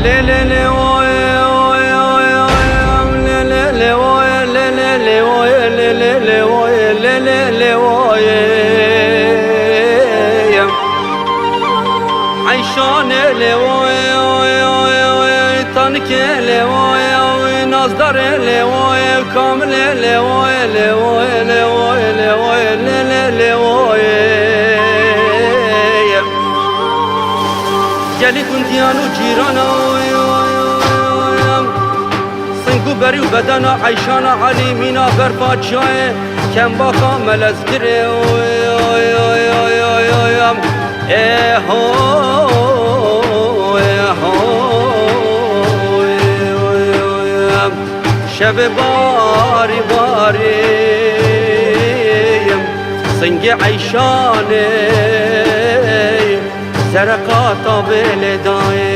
le le le oy oy oy oy le le le oy le le le oy le le le oy le le le oy عيشان le oy oy oy oy tanke le oy oy nazdar le oy kamil le oy le oy le oy le oy le le le oy جالي كنتيان وجيرانا سنقو بري وبدانا عيشانا علي مينا برفات شاي كم باقا ملزكري ايه هو شب باري باري سنقي عيشاني زرقاتا بلداي